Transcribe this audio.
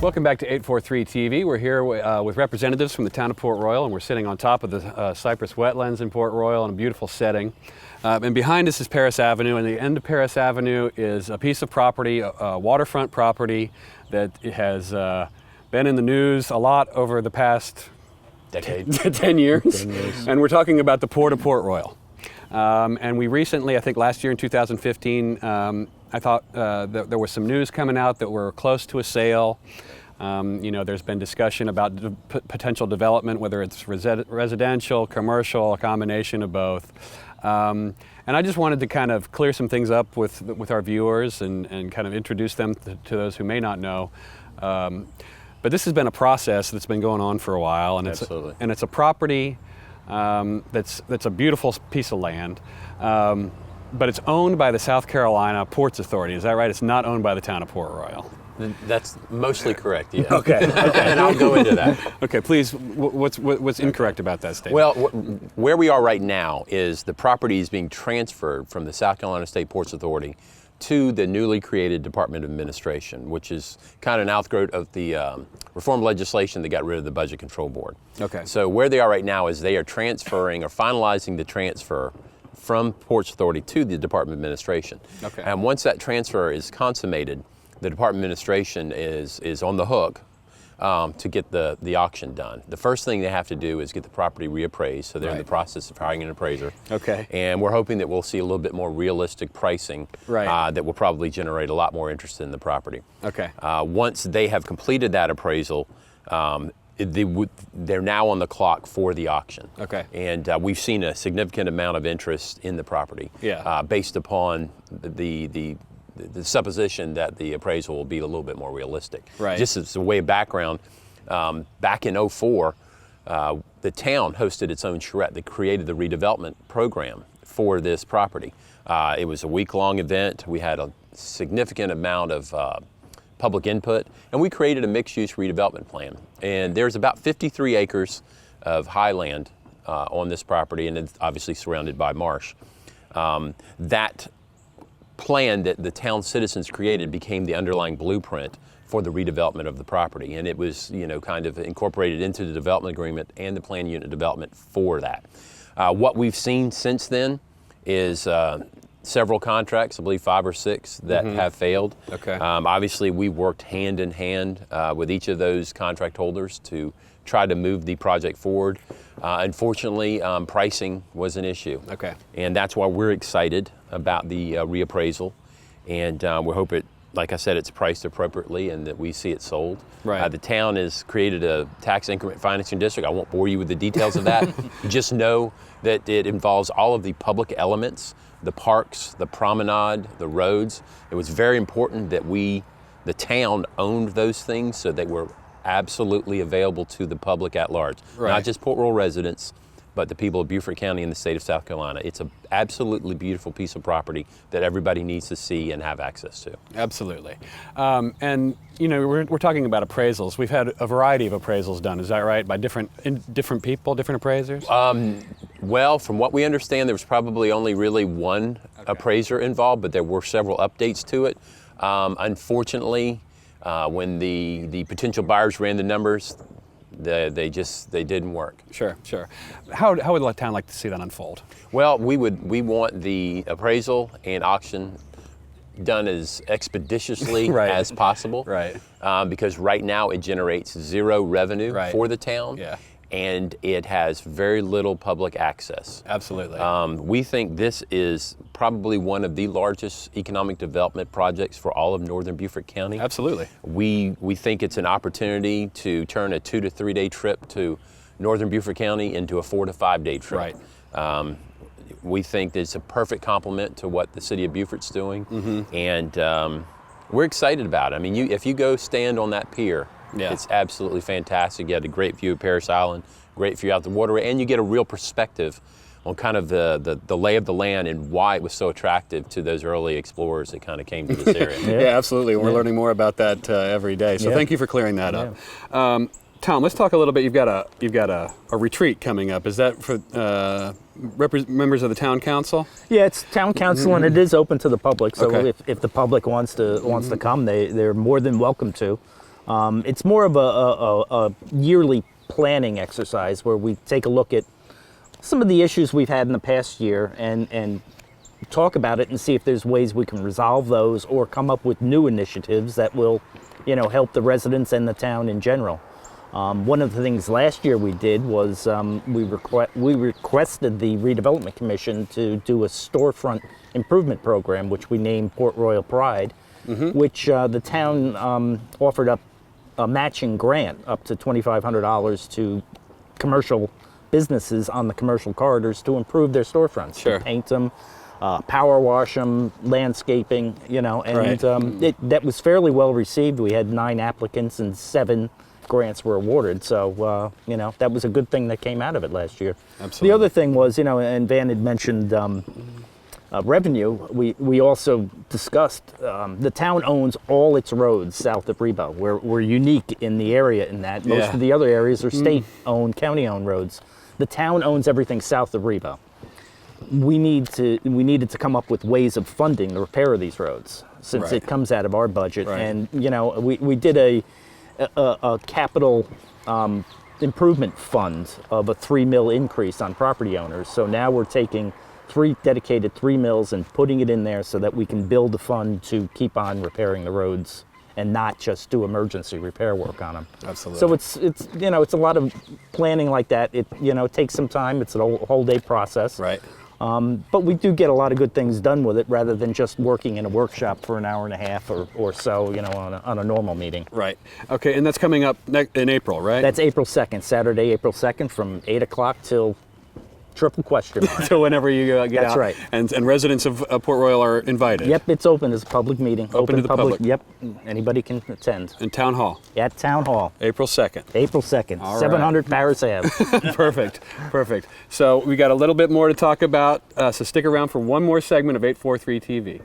Welcome back to 843 TV. We're here with representatives from the town of Port Royal, and we're sitting on top of the cypress wetlands in Port Royal in a beautiful setting. And behind us is Paris Avenue, and the end of Paris Avenue is a piece of property, a waterfront property that has been in the news a lot over the past decade. 10 years. And we're talking about the Port of Port Royal. And we recently, I think last year in 2015, I thought that there was some news coming out that we're close to a sale. You know, there's been discussion about potential development, whether it's residential, commercial, a combination of both. And I just wanted to kind of clear some things up with our viewers and kind of introduce them to those who may not know. But this has been a process that's been going on for a while, and it's a property that's a beautiful piece of land. But it's owned by the South Carolina Ports Authority. Is that right? It's not owned by the town of Port Royal. That's mostly correct, yeah. Okay. And I'll go into that. Okay, please, what's incorrect about that statement? Well, where we are right now is the property is being transferred from the South Carolina State Ports Authority to the newly created Department of Administration, which is kind of an outgrowth of the reform legislation that got rid of the Budget Control Board. Okay. So where they are right now is they are transferring or finalizing the transfer from Ports Authority to the Department of Administration. Okay. And once that transfer is consummated, the Department of Administration is on the hook to get the auction done. The first thing they have to do is get the property reappraised, so they're in the process of hiring an appraiser. Okay. And we're hoping that we'll see a little bit more realistic pricing that will probably generate a lot more interest in the property. Okay. Once they have completed that appraisal, they're now on the clock for the auction. Okay. And we've seen a significant amount of interest in the property, based upon the supposition that the appraisal will be a little bit more realistic. Right. Just as a way of background, back in 2004, the town hosted its own charrette that created the redevelopment program for this property. It was a week-long event. We had a significant amount of public input, and we created a mixed-use redevelopment plan. And there's about 53 acres of highland on this property, and it's obviously surrounded by marsh. That plan that the town citizens created became the underlying blueprint for the redevelopment of the property, and it was, you know, kind of incorporated into the development agreement and the plan unit development for that. What we've seen since then is several contracts, I believe 5 or 6, that have failed. Okay. Obviously, we worked hand in hand with each of those contract holders to try to move the project forward. Unfortunately, pricing was an issue. Okay. And that's why we're excited about the reappraisal. And we hope it, like I said, it's priced appropriately and that we see it sold. Right. The town has created a tax increment financing district. I won't bore you with the details of that. Just know that it involves all of the public elements, the parks, the promenade, the roads. It was very important that the town owned those things so they were absolutely available to the public at large. Right. Not just Port Royal residents, but the people of Beaufort County and the state of South Carolina. It's an absolutely beautiful piece of property that everybody needs to see and have access to. Absolutely. And you know, we're talking about appraisals. We've had a variety of appraisals done, is that right? By different people, different appraisers? Well, from what we understand, there was probably only really one appraiser involved, but there were several updates to it. Unfortunately, when the potential buyers ran the numbers, they didn't work. Sure. How would the town like to see that unfold? Well, we want the appraisal and auction done as expeditiously as possible. Right. Because right now it generates zero revenue for the town. Yeah. And it has very little public access. Absolutely. We think this is probably one of the largest economic development projects for all of northern Beaufort County. Absolutely. We think it's an opportunity to turn a 2 to 3 day trip to northern Beaufort County into a 4 to 5 day trip. Right. We think that it's a perfect complement to what the city of Beaufort's doing. And we're excited about it. I mean, if you go stand on that pier, it's absolutely fantastic. You had a great view of Paris Island, great view out the waterway, and you get a real perspective on kind of the lay of the land and why it was so attractive to those early explorers that kind of came to this area. Yeah, absolutely. We're learning more about that every day. So thank you for clearing that up. Tom, let's talk a little bit. You've got a retreat coming up. Is that for members of the town council? Yeah, it's town council and it is open to the public. So if the public wants to come, they're more than welcome to. It's more of a yearly planning exercise where we take a look at some of the issues we've had in the past year and talk about it and see if there's ways we can resolve those or come up with new initiatives that will, help the residents and the town in general. One of the things last year we did was we requested the Redevelopment Commission to do a storefront improvement program, which we named Port Royal Pride, which the town offered up a matching grant up to $2,500 to commercial businesses on the commercial corridors to improve their storefronts, Sure. to paint them, power wash them, landscaping, and Right. that was fairly well received. We had 9 applicants and 7 grants were awarded, so that was a good thing that came out of it last year. Absolutely. The other thing was, and Van had mentioned revenue. We also discussed the town owns all its roads south of Reba. We're unique in the area in that most Yeah. of the other areas are state-owned, county-owned roads. The town owns everything south of Reba. We needed to come up with ways of funding the repair of these roads since Right. it comes out of our budget. Right. And we did a capital improvement fund of a 3 mil increase on property owners. So now we're taking 3 dedicated 3 mills and putting it in there so that we can build a fund to keep on repairing the roads and not just do emergency repair work on them. Absolutely. So it's a lot of planning like that. It takes some time. It's a whole day process. Right. But we do get a lot of good things done with it rather than just working in a workshop for an hour and a half or so, on a normal meeting. Right. Okay, and that's coming up in April, right? That's April 2nd, Saturday, April 2nd from 8 o'clock till triple question mark. So whenever you get That's out. right. And residents of Port Royal are invited. Yep, it's open as a public meeting. Open to the public. Yep, anybody can attend. In Town Hall, At Town Hall, April 2nd. April 2nd, All right. 700 Paris Ave. Perfect. So we got a little bit more to talk about, so stick around for one more segment of 843 TV.